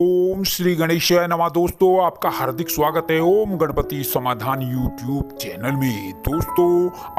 ओम श्री गणेशाय नमः। दोस्तों आपका हार्दिक स्वागत है ओम गणपति समाधान यूट्यूब चैनल में। दोस्तों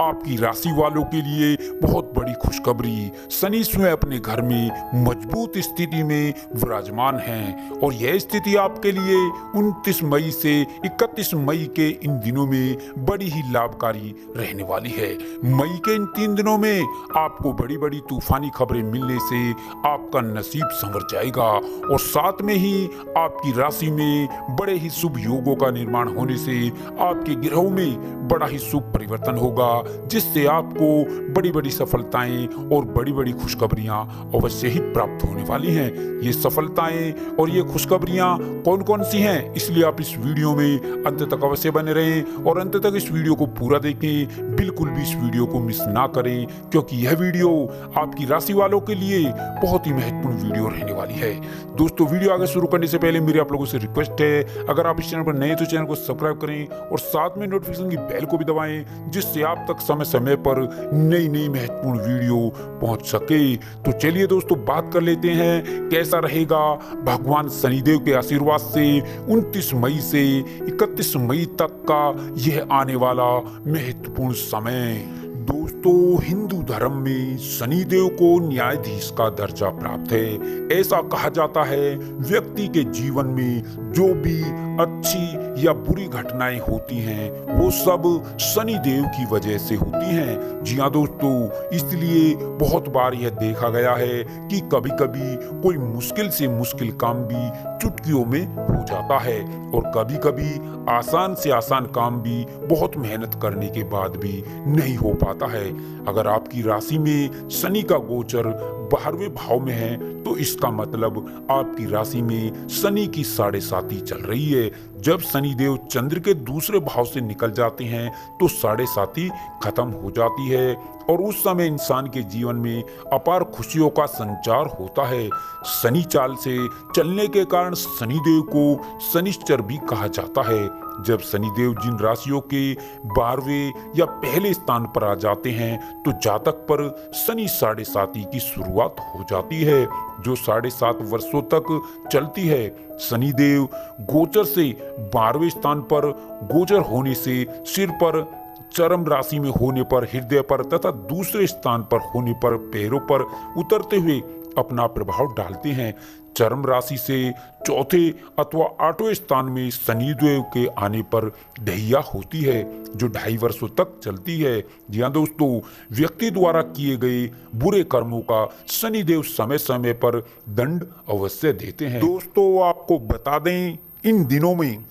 आपकी राशि वालों के लिए बहुत बड़ी खुशखबरी। शनि स्वयं अपने घर में मजबूत स्थिति में विराजमान हैं और यह स्थिति आपके लिए 29 मई से 31 मई के इन दिनों में बड़ी ही लाभकारी रहने वाली है। मई के इन 3 दिनों में आपको बड़ी बड़ी तूफानी खबरें मिलने से आपका नसीब संवर जाएगा और साथ में ही आपकी राशि में बड़े ही शुभ योगों का निर्माण होने से आपके ग्रहों में बड़ा ही शुभ परिवर्तन होगा, जिससे आपको बड़ी बड़ी सफलताएं और बड़ी बड़ी खुशखबरियां अवश्य ही प्राप्त होने वाली हैं। ये सफलताएं और ये खुशखबरियां कौन कौन सी हैं, इसलिए आप इस वीडियो में अंत तक अवश्य बने रहें और अंत तक इस वीडियो को पूरा देखें। बिल्कुल भी इस वीडियो को मिस ना करें, क्योंकि यह वीडियो आपकी राशि वालों के लिए बहुत ही महत्वपूर्ण वीडियो रहने वाली है। दोस्तों वीडियो आगे शुरू करने से पहले मेरी आप लोगों से रिक्वेस्ट है, अगर आप इस चैनल पर नए हैं तो चैनल को सब्सक्राइब करें और साथ में नोटिफिकेशन की बेल को भी दबाएं, जिससे आप तक समय समय पर नई नई महत्वपूर्ण वीडियो पहुंच सके। तो चलिए दोस्तों बात कर लेते हैं कैसा रहेगा भगवान शनिदेव के आशीर्वाद से 29 मई से 31 मई तक का यह आने वाला महत्वपूर्ण समय। दोस्तों हिंदू धर्म में शनिदेव को न्यायाधीश का दर्जा प्राप्त है। ऐसा कहा जाता है व्यक्ति के जीवन में जो भी अच्छी या बुरी घटनाएं होती हैं वो सब शनिदेव की वजह से होती हैं। जी हाँ दोस्तों, इसलिए बहुत बार यह देखा गया है कि कभी कभी कोई मुश्किल से मुश्किल काम भी चुटकियों में हो जाता है और कभी कभी आसान से आसान काम भी बहुत मेहनत करने के बाद भी नहीं हो पाता है। अगर आपकी राशि में शनि का गोचर 12वें भाव में है तो इसका मतलब आपकी राशि में शनि की 7.5 चल रही है। जब शनिदेव चंद्र के दूसरे भाव से निकल जाते हैं तो 7.5 खत्म हो जाती है और उस समय इंसान के जीवन में अपार खुशियों का संचार होता है। शनि चाल से चलने के कारण शनिदेव को शनिश्चर भी कहा जाता है। जब शनिदेव जिन राशियों के 12वें या पहले स्थान पर आ जाते हैं तो जातक पर शनि 7.5 की शुरुआत हो जाती है, जो 7.5 वर्षों तक चलती है। शनिदेव गोचर से 12वें स्थान पर गोचर होने से सिर पर, चरम राशि में होने पर हृदय पर तथा दूसरे स्थान पर होने पर पैरों पर उतरते हुए अपना प्रभाव डालते हैं। चरम राशि से चौथे अथवा 8वें स्थान में शनिदेव के आने पर ढैया होती है, जो 2.5 वर्षों तक चलती है। जी हाँ दोस्तों, व्यक्ति द्वारा किए गए बुरे कर्मों का शनिदेव समय समय पर दंड अवश्य देते हैं। दोस्तों आपको बता दें, इन दिनों में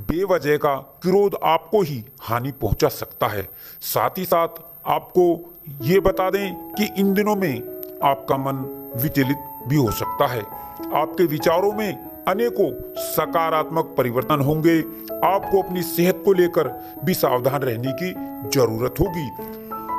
बेवजह का क्रोध आपको ही हानि पहुंचा सकता है। साथ ही साथ आपको ये बता दें कि इन दिनों में आपका मन विचलित भी हो सकता है। आपके विचारों में अनेकों सकारात्मक परिवर्तन होंगे। आपको अपनी सेहत को लेकर भी सावधान रहने की जरूरत होगी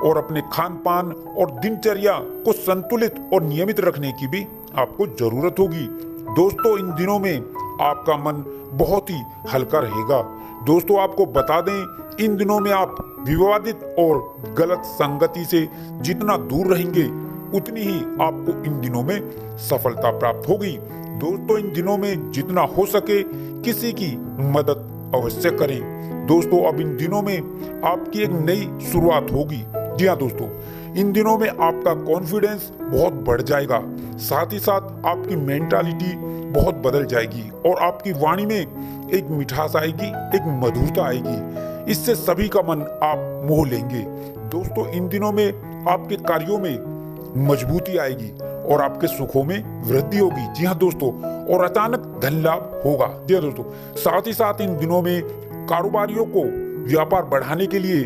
और अपने खान पान और दिनचर्या को संतुलित और नियमित रखने की भी आपको जरूरत होगी। दोस्तों इन दिनों में आपका मन बहुत ही हल्का रहेगा। दोस्तों आपको बता दें, इन दिनों में आप विवादित और गलत संगति से जितना दूर रहेंगे उतनी ही आपको इन दिनों में सफलता प्राप्त होगी। दोस्तों इन दिनों में जितना हो सके किसी की मदद अवश्य करें। दोस्तों अब इन दिनों में आपकी एक नई शुरुआत होगी। जी हाँ दोस्तों, इन दिनों में आपका कॉन्फिडेंस बहुत बढ़ जाएगा। साथ ही साथ आपकी मेंटालिटी बहुत बदल जाएगी और आपकी वाणी में एक मिठास आएगी, एक मधुरता आएगी। इससे सभी का मन आप मोह लेंगे। दोस्तों इन दिनों में आपके कार्यों में मजबूती आएगी और आपके सुखों में वृद्धि होगी। जी हाँ दोस्तों, और अचानक धन लाभ होगा। जी हाँ दोस्तों, साथ ही साथ इन दिनों में कारोबारियों को व्यापार बढ़ाने के लिए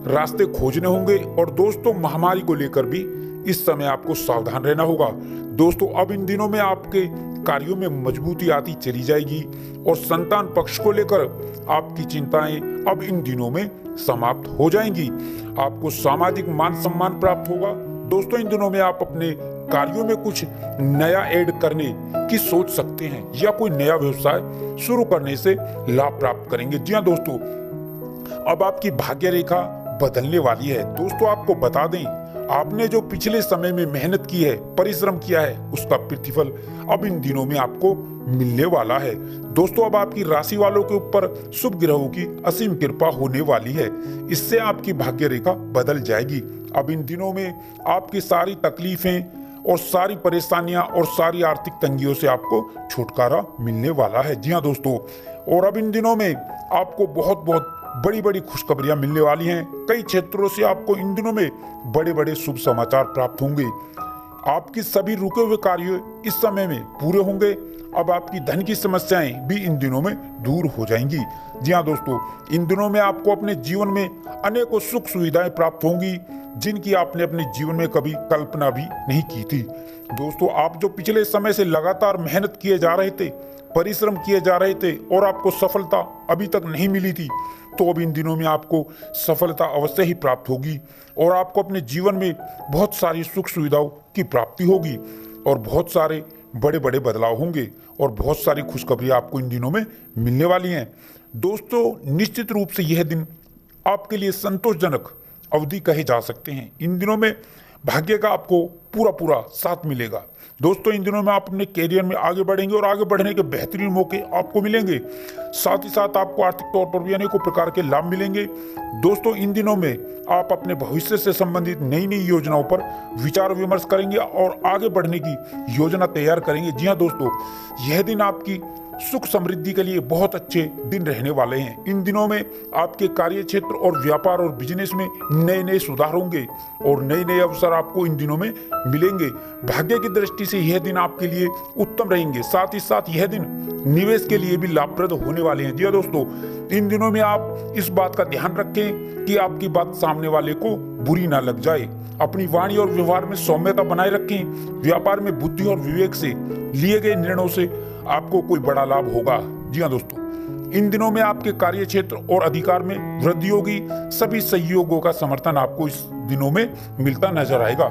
रास्ते खोजने होंगे और दोस्तों महामारी को लेकर भी इस समय आपको सावधान रहना होगा। दोस्तों अब इन दिनों में आपके कार्यों में मजबूती आती चली जाएगी और संतान पक्ष को लेकर आपकी चिंताएं अब इन दिनों में समाप्त हो जाएंगी। आपको सामाजिक मान सम्मान प्राप्त होगा। दोस्तों इन दिनों में आप अपने कार्यों में कुछ नया ऐड करने की सोच सकते हैं या कोई नया व्यवसाय शुरू करने से लाभ प्राप्त करेंगे। जी हाँ दोस्तों, अब आपकी भाग्य रेखा बदलने वाली है। दोस्तों आपको बता दें, आपने जो पिछले समय में मेहनत की है, परिश्रम किया है, उसका प्रतिफल अब इन दिनों में आपको मिलने वाला है। दोस्तों, अब आपकी राशि वालों के ऊपर शुभ ग्रहों की असीम कृपा होने वाली है। इससे आपकी भाग्य रेखा बदल जाएगी। अब इन दिनों में आपकी सारी तकलीफें और सारी परेशानियां और सारी आर्थिक तंगियों से आपको छुटकारा मिलने वाला है। जी हाँ दोस्तों, और अब इन दिनों में आपको बहुत बहुत बड़ी बड़ी खुशखबरियां मिलने वाली हैं। कई क्षेत्रों से आपको इन दिनों में बड़े बड़े शुभ समाचार प्राप्त होंगे। आपकी सभी रुके हुए कार्य इस समय में पूरे होंगे। अब आपकी धन की समस्याएं भी इन दिनों में दूर हो जाएंगी। जी हाँ दोस्तों, इन दिनों में आपको अपने जीवन में अनेकों सुख सुविधाएं प्राप्त होंगी जिनकी आपने अपने जीवन में कभी कल्पना भी नहीं की थी। दोस्तों, आप जो पिछले समय से लगातार मेहनत किए जा रहे थे, परिश्रम किए जा रहे थे और आपको सफलता अभी तक नहीं मिली थी, तो अब इन दिनों में आपको सफलता अवश्य ही प्राप्त होगी और आपको अपने जीवन में बहुत सारी सुख सुविधाओं की प्राप्ति होगी और बहुत सारे बड़े बड़े बदलाव होंगे और बहुत सारी खुशखबरियां आपको इन दिनों में मिलने वाली हैं। दोस्तों, निश्चित रूप से यह दिन आपके लिए संतोषजनक अवधि कहे जा सकते हैं। इन दिनों में भाग्य का आपको पूरा पूरा साथ मिलेगा। दोस्तों, इन दिनों में आप अपने कैरियर में आगे बढ़ेंगे और आगे बढ़ने के बेहतरीन मौके आपको मिलेंगे। साथ ही साथ आपको आर्थिक तौर पर भी अनेकों प्रकार के लाभ मिलेंगे। दोस्तों, इन दिनों में आप अपने भविष्य से संबंधित नई नई योजनाओं पर विचार विमर्श करेंगे और आगे बढ़ने की योजना तैयार करेंगे। जी हाँ दोस्तों, यह दिन आपकी सुख समृद्धि के लिए बहुत अच्छे दिन रहने वाले हैं। इन दिनों में आपके कार्य क्षेत्र और व्यापार और बिजनेस में नए नए सुधार होंगे और नए नए अवसर आपको इन दिनों में मिलेंगे। भाग्य की दृष्टि से यह दिन आपके लिए उत्तम रहेंगे। साथ ही साथ यह दिन निवेश के लिए भी लाभप्रद होने वाले हैं। जी हाँ दोस्तों, इन दिनों में आप इस बात का ध्यान रखें कि आपकी बात सामने वाले को बुरी ना लग जाए। अपनी वाणी और व्यवहार में सौम्यता बनाए रखें। व्यापार में बुद्धि और विवेक से लिए गए निर्णयों से आपको कोई बड़ा लाभ होगा। जी हाँ दोस्तों, इन दिनों में आपके कार्य क्षेत्र और अधिकार में वृद्धि होगी। सभी सहयोगों का समर्थन आपको इस दिनों में मिलता नजर आएगा।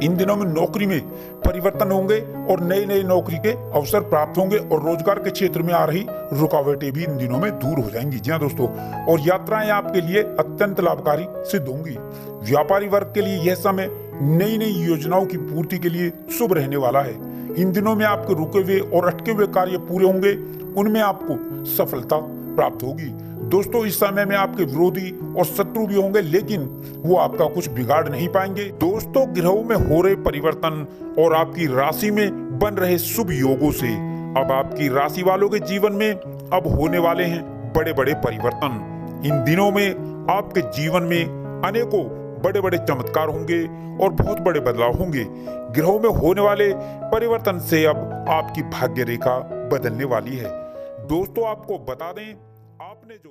इन दिनों में नौकरी में परिवर्तन होंगे और नए नए नौकरी के अवसर प्राप्त होंगे और रोजगार के क्षेत्र में आ रही रुकावटें भी इन दिनों में दूर हो जाएंगी। जी हाँ दोस्तों, और यात्राएं आपके लिए अत्यंत लाभकारी सिद्ध होंगी। व्यापारी वर्ग के लिए यह समय नई नई योजनाओं की पूर्ति के लिए शुभ रहने वाला है। इन दिनों में आपके रुके हुए और अटके हुए कार्य पूरे होंगे, उनमें आपको सफलता प्राप्त होगी। दोस्तों, इस समय में आपके विरोधी और शत्रु भी होंगे, लेकिन वो आपका कुछ बिगाड़ नहीं पाएंगे। दोस्तों, ग्रहों में हो रहे परिवर्तन और आपकी राशि में बन रहे शुभ योगों से अब आपकी राशि वालों के जीवन में अब होने वाले हैं बड़े बड़े परिवर्तन। इन दिनों में आपके जीवन में अनेकों बड़े बड़े चमत्कार होंगे और बहुत बड़े बदलाव होंगे। ग्रहों में होने वाले परिवर्तन से अब आपकी भाग्य रेखा बदलने वाली है। दोस्तों, आपको बता दें, आपने जो